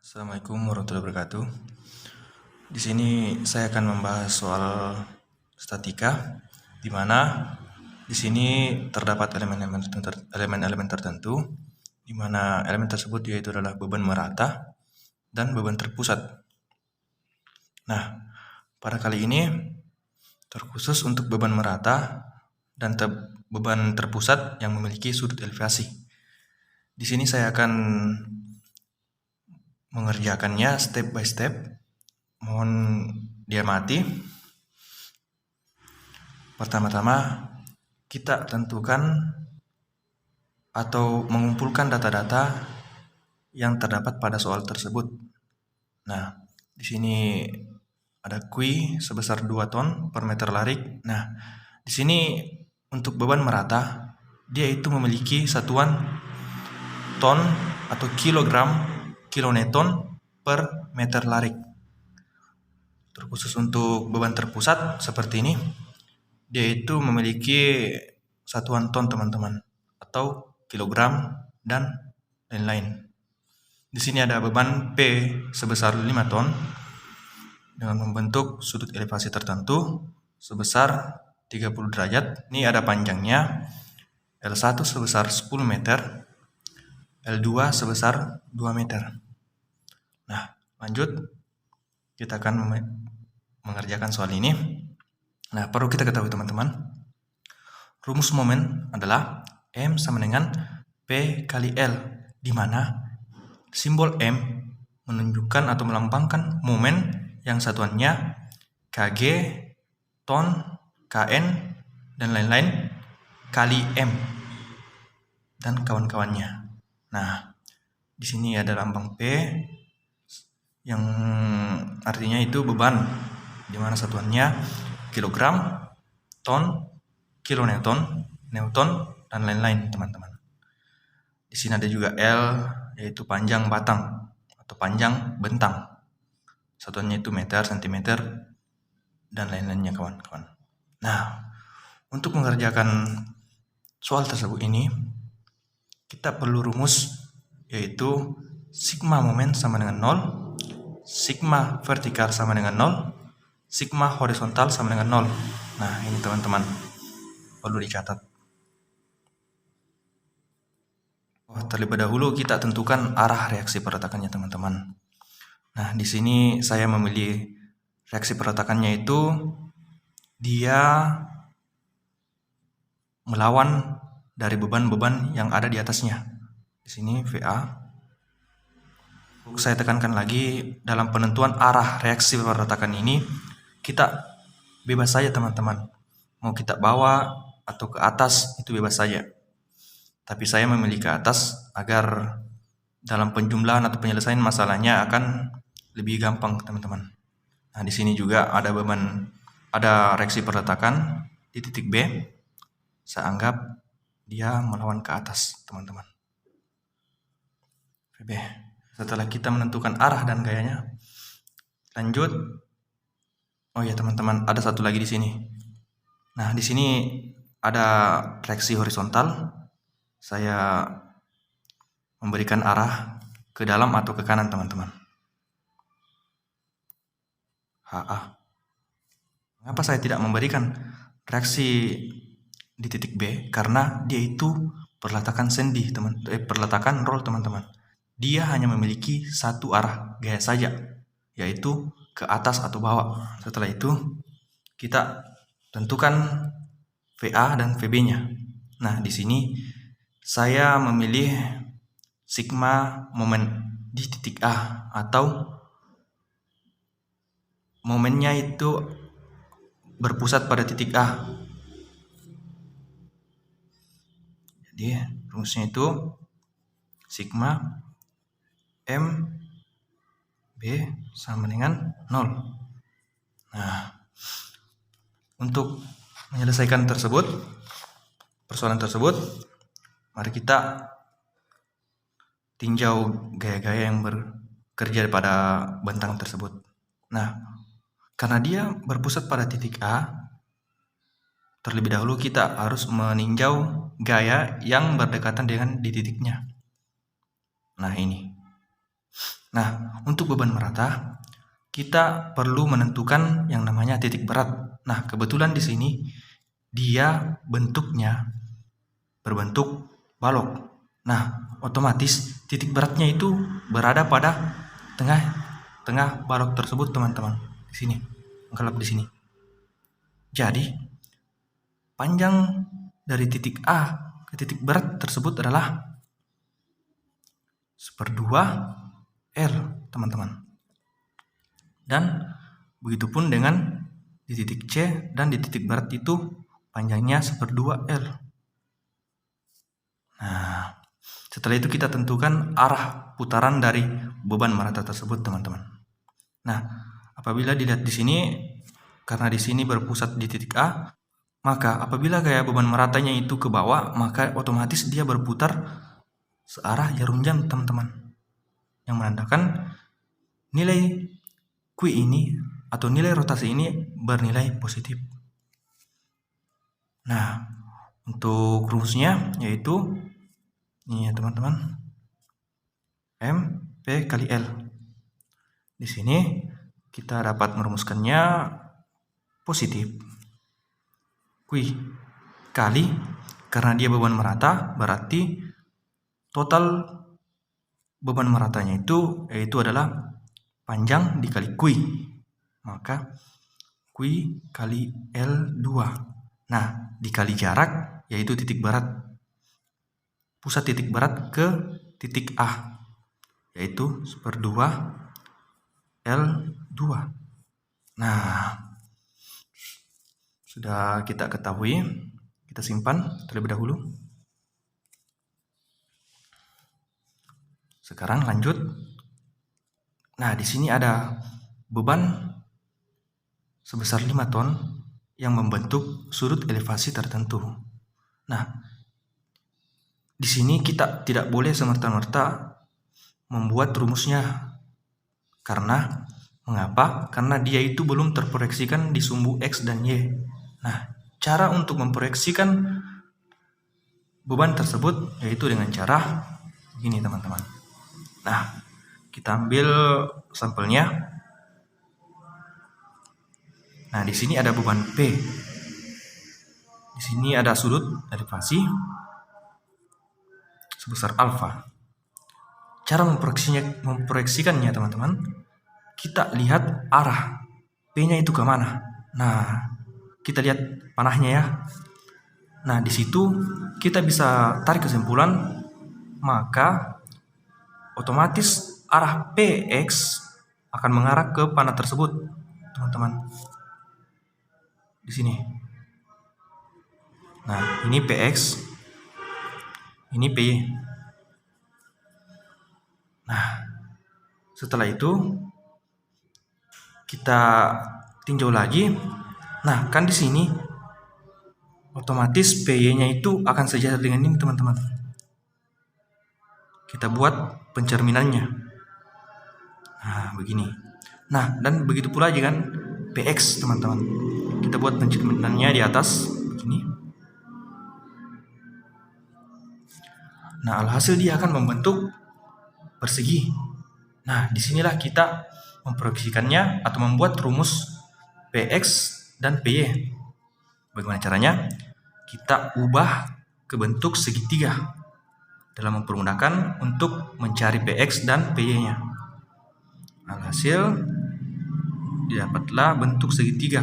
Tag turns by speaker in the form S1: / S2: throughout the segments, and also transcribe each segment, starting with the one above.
S1: Assalamualaikum warahmatullahi wabarakatuh. Di sini saya akan membahas soal statika, di mana di sini terdapat elemen-elemen tertentu, di mana elemen tersebut yaitu adalah beban merata dan beban terpusat. Nah, pada kali ini terkhusus untuk beban merata dan beban terpusat yang memiliki sudut elevasi. Di sini saya akan mengerjakannya step by step. Mohon diamati. Pertama-tama kita tentukan atau mengumpulkan data-data yang terdapat pada soal tersebut. Nah, di sini ada Q sebesar 2 ton per meter larik. Nah, di sini untuk beban merata dia itu memiliki satuan ton atau kilogram kilonewton per meter larik. Terkhusus untuk beban terpusat seperti ini, dia itu memiliki satuan ton teman-teman atau kilogram dan lain-lain. Di sini ada beban P sebesar 5 ton dengan membentuk sudut elevasi tertentu sebesar 30 derajat. Ini ada panjangnya L1 sebesar 10 meter, L2 sebesar 2 meter. Nah, lanjut kita akan mengerjakan soal ini. Nah, perlu kita ketahui teman-teman, rumus momen adalah M sama dengan P kali L, di mana simbol M menunjukkan atau melambangkan momen yang satuannya kg, ton, kn, dan lain-lain kali M dan kawan-kawannya. Nah, di sini ada lambang P yang artinya itu beban, di mana satuannya kilogram, ton, kilonewton, newton, dan lain-lain teman-teman. Di sini ada juga L, yaitu panjang batang atau panjang bentang. Satuannya itu meter, sentimeter, dan lain-lainnya kawan-kawan. Nah, untuk mengerjakan soal tersebut ini, kita perlu rumus yaitu sigma momen sama dengan 0, sigma vertikal sama dengan 0, sigma horizontal sama dengan 0. Nah, ini teman-teman perlu dicatat. Terlebih dahulu kita tentukan arah reaksi perletakannya teman-teman. Nah, di sini saya memilih reaksi perletakannya itu dia melawan dari beban-beban yang ada di atasnya. Di sini VA. Saya tekankan lagi, dalam penentuan arah reaksi perletakan ini kita bebas saja teman-teman. Mau kita bawa atau ke atas itu bebas saja. Tapi saya memilih ke atas agar dalam penjumlahan atau penyelesaian masalahnya akan lebih gampang teman-teman. Nah, di sini juga ada reaksi perletakan di titik B. Saya anggap dia melawan ke atas teman-teman. VB. Setelah kita menentukan arah dan gayanya, lanjut. Oh ya teman-teman, ada satu lagi di sini. Nah, di sini ada reaksi horizontal. Saya memberikan arah ke dalam atau ke kanan teman-teman. HA. Mengapa saya tidak memberikan reaksi di titik B? Karena dia itu perletakan sendi perletakan roll teman-teman. Dia hanya memiliki satu arah gaya saja, yaitu ke atas atau bawah. Setelah itu kita tentukan VA dan VB-nya. Nah, di sini saya memilih sigma momen di titik A, atau momennya itu berpusat pada titik A. Jadi rumusnya itu sigma M B sama dengan 0. Nah, untuk menyelesaikan persoalan tersebut, mari kita tinjau gaya-gaya yang bekerja pada bentang tersebut. Nah, karena dia berpusat pada titik A, terlebih dahulu kita harus meninjau gaya yang berdekatan dengan di titiknya. Nah, ini. Nah, untuk beban merata, kita perlu menentukan yang namanya titik berat. Nah, kebetulan di sini dia bentuknya berbentuk balok. Nah, otomatis titik beratnya itu berada pada tengah balok tersebut, teman-teman. Di sini, mengkelap di sini. Jadi, panjang dari titik A ke titik berat tersebut adalah 1/2 L, teman-teman. Dan begitupun dengan di titik C dan di titik berat itu panjangnya 1/2 L. Nah, setelah itu kita tentukan arah putaran dari beban merata tersebut, teman-teman. Nah, apabila dilihat di sini, karena di sini berpusat di titik A, maka apabila gaya beban meratanya itu ke bawah, maka otomatis dia berputar searah jarum jam, teman-teman, yang menandakan nilai Q ini atau nilai rotasi ini bernilai positif. Nah, untuk rumusnya yaitu ini ya, teman-teman, M P kali L. Di sini kita dapat merumuskannya positif Q kali, karena dia beban merata, berarti total beban meratanya itu adalah panjang dikali Q, maka Q kali L2. Nah, dikali jarak, yaitu titik berat, pusat titik berat ke titik A, yaitu 1/2 L2. Nah, sudah kita ketahui, kita simpan terlebih dahulu. Sekarang lanjut. Nah, di sini ada beban sebesar 5 ton yang membentuk sudut elevasi tertentu. Nah, di sini kita tidak boleh semerta-merta membuat rumusnya. Karena mengapa? Karena dia itu belum terproyeksikan di sumbu X dan Y. Nah, cara untuk memproyeksikan beban tersebut yaitu dengan cara begini, teman-teman. Nah, kita ambil sampelnya. Nah, di sini ada beban P. Di sini ada sudut elevasi sebesar alfa. Cara memproyeksikannya, teman-teman, kita lihat arah P-nya itu ke mana. Nah, kita lihat panahnya ya. Nah, di situ kita bisa tarik kesimpulan, maka otomatis arah PX akan mengarah ke panah tersebut, teman-teman. Di sini. Nah, ini PX, ini PY. Nah, setelah itu kita tinjau lagi. Nah, kan di sini otomatis PY-nya itu akan sejajar dengan ini, teman-teman. Kita buat pencerminannya. Nah, begini. Nah, dan begitu pula dengan PX, teman-teman. Kita buat pencerminannya di atas begini. Nah, alhasil dia akan membentuk persegi. Nah, disinilah kita memproyeksikannya atau membuat rumus PX dan PY. Bagaimana caranya? Kita ubah ke bentuk segitiga dalam mempermudahkan untuk mencari PX dan PY-nya. Alhasil didapatlah bentuk segitiga.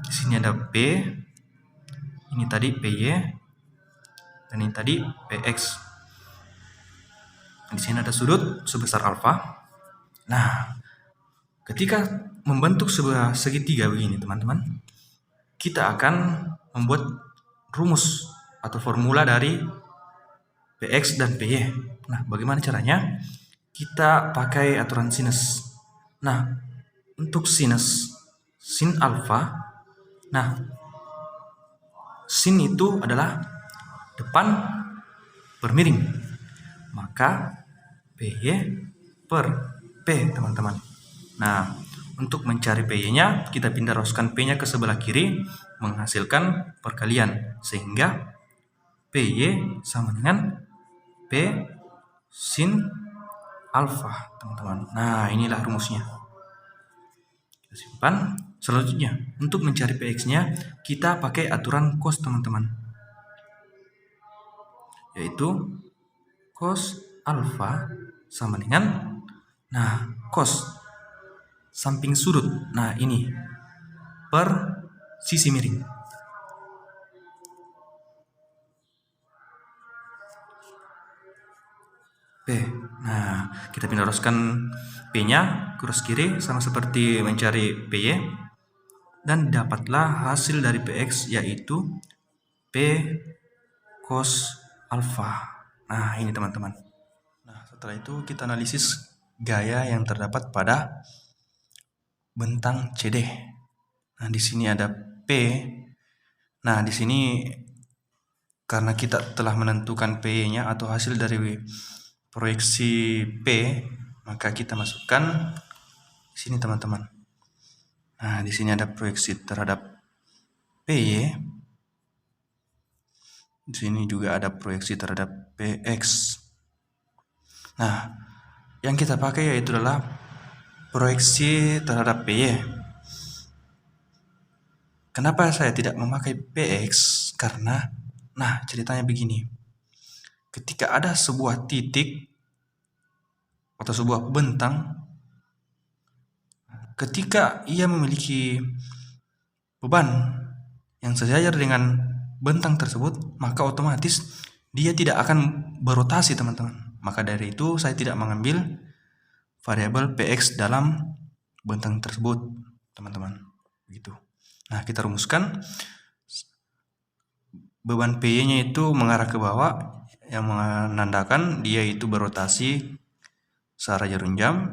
S1: Di sini ada P, ini tadi PY, dan ini tadi PX. Di sini ada sudut sebesar alfa. Nah, ketika membentuk sebuah segitiga begini, teman-teman, kita akan membuat rumus atau formula dari PX dan PY. Nah, bagaimana caranya? Kita pakai aturan sinus. Nah, untuk sinus, sin alfa, nah, sin itu adalah depan per miring, maka PY per P, teman-teman. Nah, untuk mencari PY-nya, kita pindah-roskan P-nya ke sebelah kiri, menghasilkan perkalian, sehingga PY sama dengan P sin alfa, teman-teman. Nah, inilah rumusnya. Kita simpan. Selanjutnya, untuk mencari PX-nya, kita pakai aturan cos, teman-teman. Yaitu cos alfa sama dengan, nah, cos samping sudut. Nah, ini per sisi miring. P. Nah, kita pindahkan P-nya kurus kiri sama seperti mencari PY, dan dapatlah hasil dari PX yaitu P cos alfa. Nah, ini teman-teman. Nah, setelah itu kita analisis gaya yang terdapat pada bentang CD. Nah, di sini ada P. Nah, di sini karena kita telah menentukan P-nya atau hasil dari proyeksi P, maka kita masukkan di sini, teman-teman. Nah, di sini ada proyeksi terhadap PY. Di sini juga ada proyeksi terhadap PX. Nah, yang kita pakai yaitu adalah proyeksi terhadap PY. Kenapa saya tidak memakai PX? Karena, nah, ceritanya begini. Ketika ada sebuah titik atau sebuah bentang, ketika ia memiliki beban yang sejajar dengan bentang tersebut, maka otomatis dia tidak akan berotasi, teman-teman. Maka dari itu saya tidak mengambil variabel PX dalam bentang tersebut, teman-teman. Begitu. Nah, kita rumuskan beban PY-nya itu mengarah ke bawah, yang menandakan dia itu berotasi searah jarum jam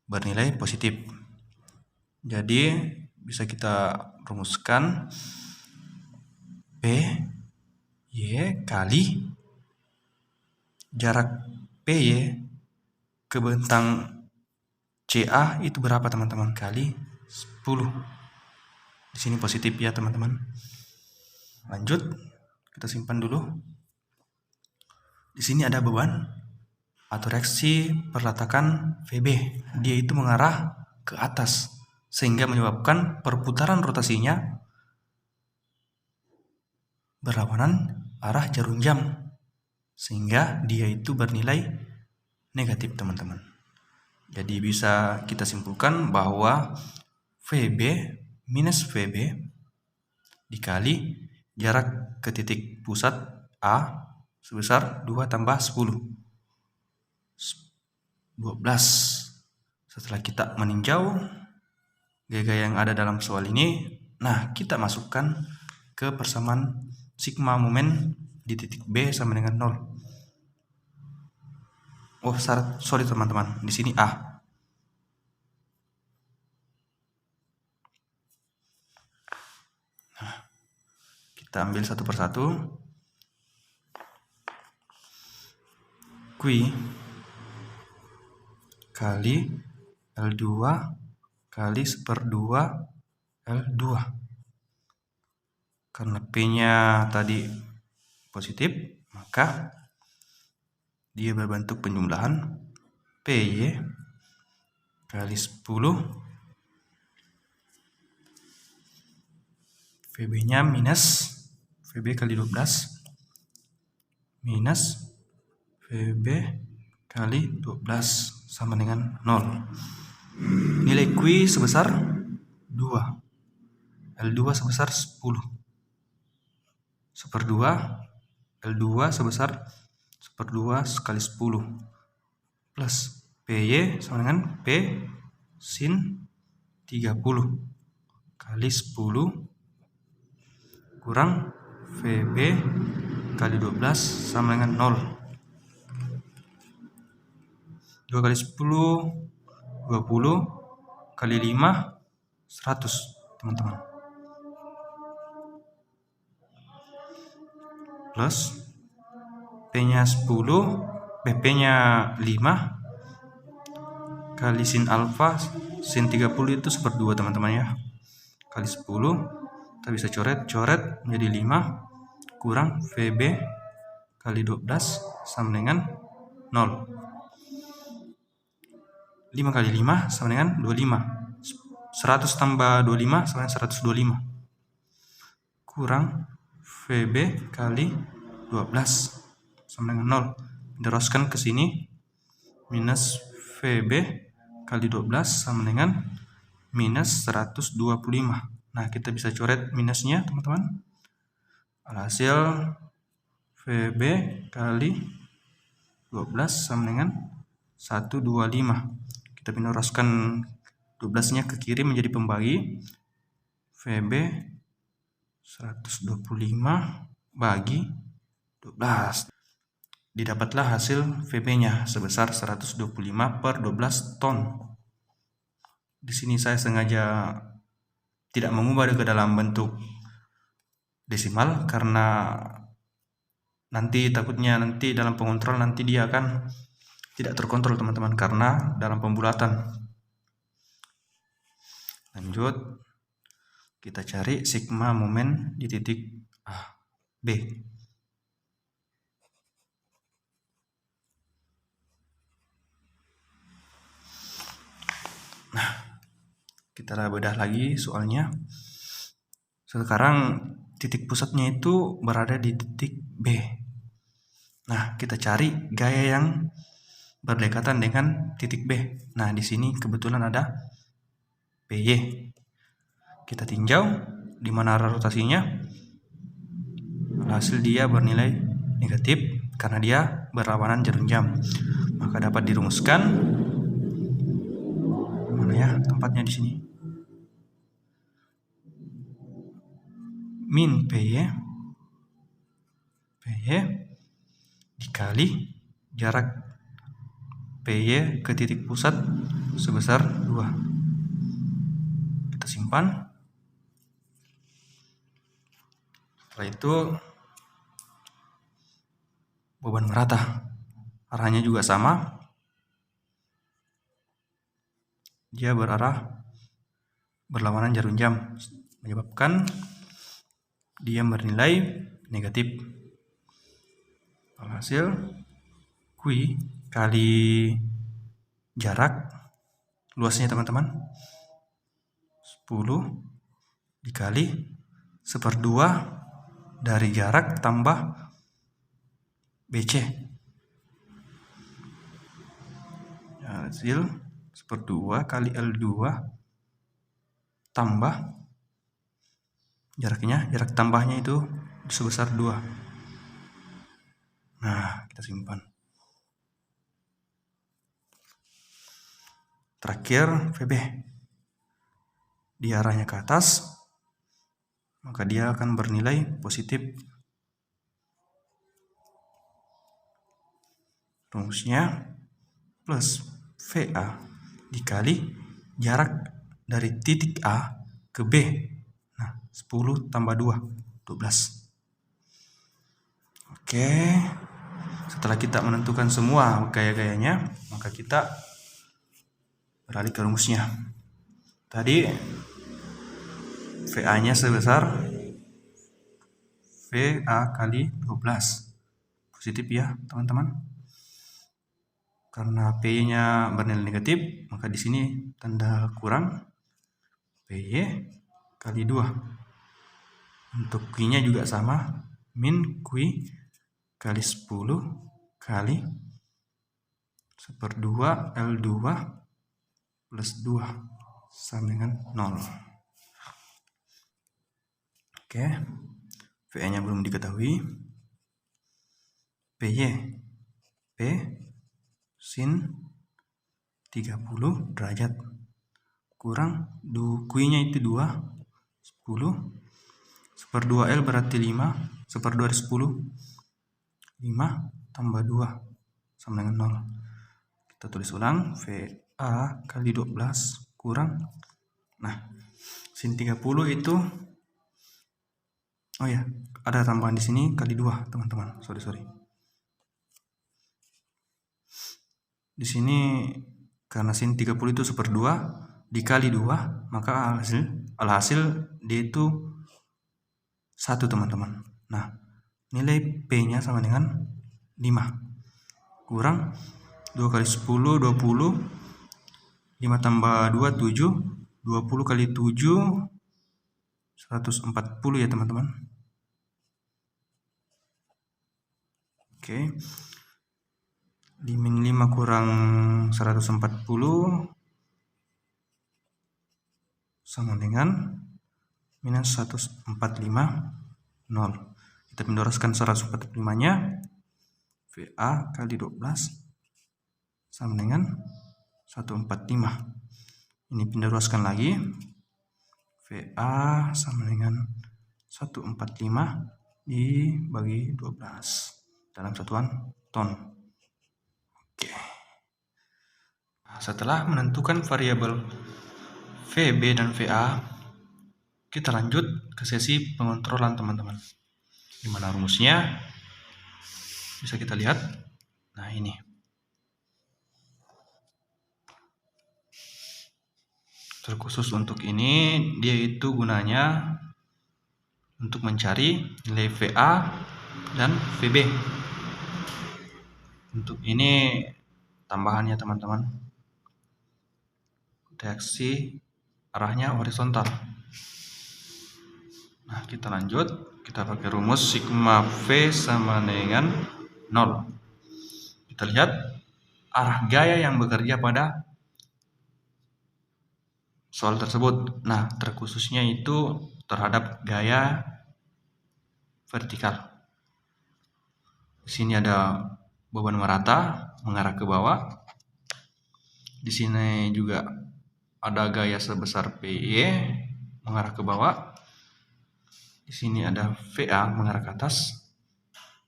S1: bernilai positif. Jadi bisa kita rumuskan PY kali jarak PY ke bentang CA itu berapa, teman-teman? Kali 10. Di sini positif ya, teman-teman. Lanjut, kita simpan dulu. Di sini ada beban atau reaksi perletakan VB. Dia itu mengarah ke atas sehingga menyebabkan perputaran rotasinya berlawanan arah jarum jam, sehingga dia itu bernilai negatif, teman-teman. Jadi bisa kita simpulkan bahwa VB minus VB dikali jarak ke titik pusat A sebesar 2 tambah 10. 12. Setelah kita meninjau gaya-gaya yang ada dalam soal ini, nah, kita masukkan ke persamaan sigma momen di titik B sama dengan 0. Oh, sorry teman-teman, di sini A. Nah, kita ambil satu persatu. Q kali L2 kali 1/2 L2. Karena P-nya tadi positif, maka dia berbentuk penjumlahan PY kali 10, VB-nya minus VB kali 12 minus VB kali 12 sama dengan 0. Nilai Q sebesar 2. L2 sebesar 10. 1/2 L2 sebesar 1/2 kali 10 plus PY sama dengan P sin 30 kali 10 kurang VB kali 12 sama dengan 0. 2 kali 10 20 kali 5 100, teman-teman. Plus P-nya 10, PP-nya 5 kali sin alfa sin 30 itu 1/2, teman-teman ya. Kali 10, kita bisa coret menjadi 5 kurang VB kali 12 sama dengan 0. 5 kali 5 sama dengan 25. 100 tambah 25 sama dengan 125. Kurang VB kali 12 sama dengan 0. Diteruskan ke sini. Minus VB kali 12 sama dengan minus 125. Nah, kita bisa coret minusnya, teman-teman. Alhasil VB kali 12 sama dengan 125. Kita meneruskan 12-nya ke kiri menjadi pembagi. VB 125 bagi 12. Didapatlah hasil VB-nya sebesar 125 per 12 ton. Di sini saya sengaja tidak mengubah ke dalam bentuk desimal karena nanti takutnya nanti dalam pengontrol nanti dia akan tidak terkontrol, teman-teman, karena dalam pembulatan. Lanjut, kita cari sigma momen di titik A, B. Nah, kita bedah lagi soalnya. Sekarang titik pusatnya itu berada di titik B. Nah, kita cari gaya yang berdekatan dengan titik B. Nah, di sini kebetulan ada PY. Kita tinjau di mana arah rotasinya. Hasil dia bernilai negatif karena dia berlawanan jarum jam. Maka dapat dirumuskan. Mana ya tempatnya di sini? Min PY dikali jarak PY ke titik pusat sebesar 2. Kita simpan. Setelah itu beban merata. Arahnya juga sama. Dia berarah berlawanan jarum jam, menyebabkan dia bernilai negatif. Alhasil Q kali jarak luasnya, teman-teman, 10 dikali 1/2 dari jarak tambah BC. Hasil 1/2 kali L2 tambah jaraknya, jarak tambahnya itu sebesar 2. Nah, kita simpan. Terakhir VB. Di arahnya ke atas, maka dia akan bernilai positif. Rumusnya plus VA dikali jarak dari titik A ke B. Nah, 10 tambah 2, 12. Oke. Setelah kita menentukan semua gaya-gayanya, maka kita beralih ke rumusnya. Tadi VA-nya sebesar VA kali 12. Positif ya, teman-teman. Karena PY-nya bernilai negatif, maka di sini tanda kurang PY kali 2. Untuk Q-nya juga sama, min Q kali 10 kali 1/2 L2 plus 2 sama dengan 0. Oke, VA-nya belum diketahui. PY P sin 30 derajat kurang Q-nya itu 2, 10. 1/2 L berarti 5, 1/2 dari 10, 5 tambah 2 sama dengan 0. Kita tulis ulang, VA kali 12 kurang, nah, sin 30 itu, oh ya, ada tambahan di sini kali 2, teman-teman. Sorry. Di sini karena sin 30 itu 1/2 dikali 2, maka alhasil dia itu 1, teman-teman. Nah, nilai P-nya sama dengan 5 kurang 2 kali 10, 20 5 tambah 2, 7. 20 kali 7, 140 ya teman-teman. Oke. 5 kurang 140 sama dengan minus 145, 0. Kita mendoroskan 145-nya, VA kali 12 sama dengan 145. Ini pendoroskan lagi, VA sama dengan 145 dibagi 12 dalam satuan ton. Oke. Nah, setelah menentukan variabel VB dan VA, kita lanjut ke sesi pengontrolan teman-teman. Di mana rumusnya bisa kita lihat. Nah, ini. Terkhusus untuk ini, dia itu gunanya untuk mencari nilai VA dan VB. Untuk ini tambahannya teman-teman, reaksi arahnya horizontal. Nah, kita lanjut, kita pakai rumus sigma V sama dengan 0. Kita lihat arah gaya yang bekerja pada soal tersebut. Nah, terkhususnya itu terhadap gaya vertikal. Di sini ada beban merata mengarah ke bawah. Di sini juga ada gaya sebesar PY mengarah ke bawah. Di sini ada VA mengarah ke atas.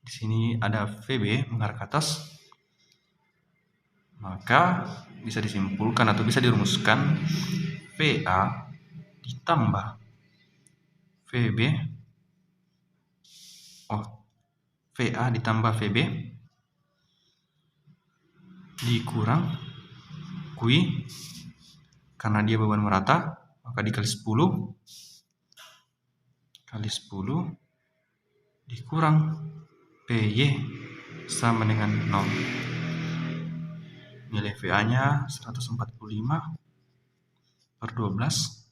S1: Di sini ada VB mengarah ke atas. Maka bisa disimpulkan atau bisa dirumuskan VA ditambah VB. VA ditambah VB dikurang QI, karena dia beban merata, maka dikali 10 kali 10 dikurang PY sama dengan 0. Nilai VA-nya 145 per 12.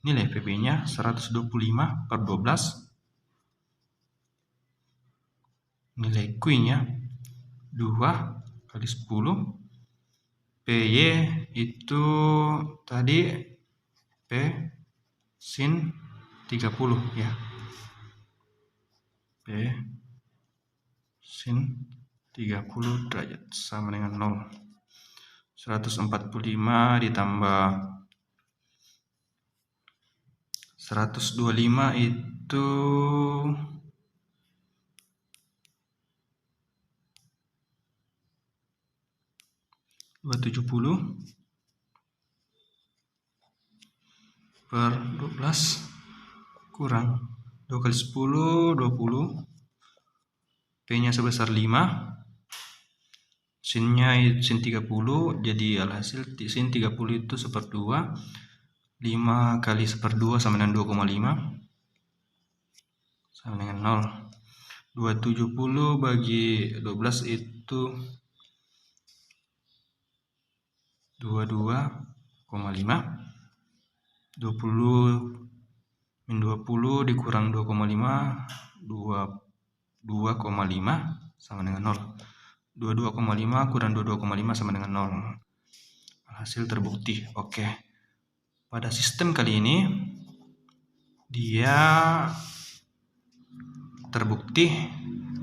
S1: Nilai VB-nya 125 per 12. Nilai Q-nya 2 kali 10. PY itu tadi P sin 30 ya. P sin 30 derajat sama dengan 0. 145 ditambah 125 itu 270 per 12 kurang 2 kali 10 20. P-nya sebesar 5. Sin-nya sin 30, jadi alhasil sin 30 itu 1/2. 5 kali 1/2 sama dengan 2,5 sama dengan 0. 270 bagi 12 itu 22,5. 20 min 20 dikurang 2,5, 2,5 sama dengan 0. 22,5 kurang 22,5 sama dengan 0. Hasil terbukti. Oke. Pada sistem kali ini dia terbukti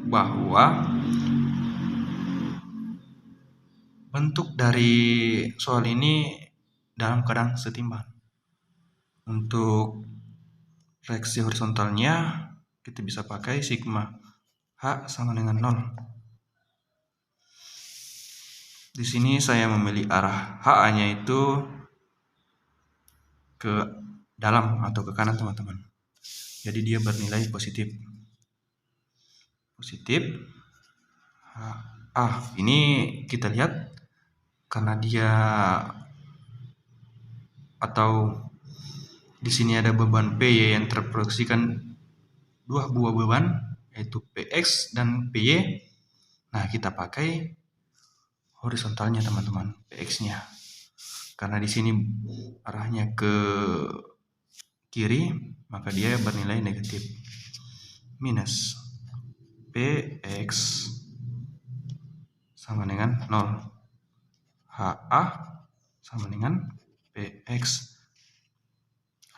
S1: bahwa bentuk dari soal ini dalam keadaan setimpal. Untuk reaksi horizontalnya kita bisa pakai sigma H sama dengan 0. Di sini saya memilih arah HA-nya itu ke dalam atau ke kanan teman-teman. Jadi dia bernilai positif. Ini kita lihat karena dia atau di sini ada beban PY yang terproyeksikan dua buah beban, yaitu PX dan PY. Nah, kita pakai horizontalnya teman-teman, PX-nya. Karena di sini arahnya ke kiri, maka dia bernilai negatif. Minus PX sama dengan 0. HA sama dengan PX.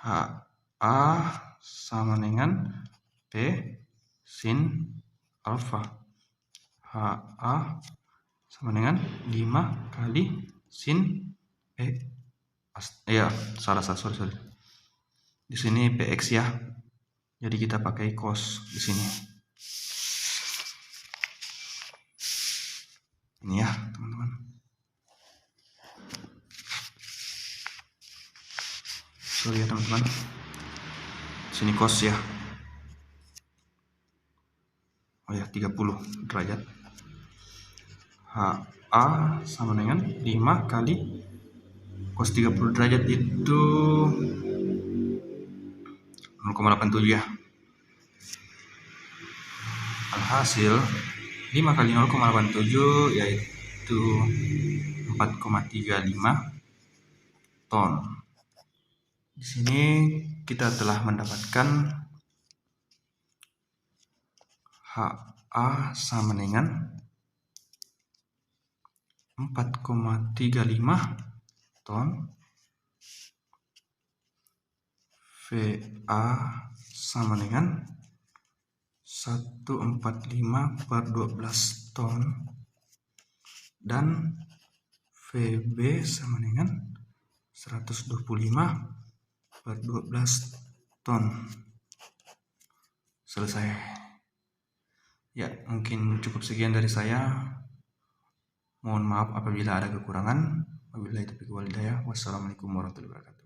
S1: HA sama dengan P sin alfa. HA sama dengan 5 kali sin sorry. Di sini PX ya. Jadi kita pakai cos di sini. Ini ya, teman-teman. Sorry ya, teman-teman. Sini cos ya. Oh ya, 30 derajat. HA sama dengan 5 kali cos 30 derajat itu 0,87 ya. Alhasil 5 kali 0,87 yaitu 4,35 ton. Di sini kita telah mendapatkan HA sama dengan 4,35 ton, VA sama dengan 145/12 ton, dan VB sama dengan 125/12 ton. Selesai. Ya, mungkin cukup sekian dari saya. Mohon maaf apabila ada kekurangan. Wabillahi taufiq wal hidayah. Wassalamualaikum warahmatullahi wabarakatuh.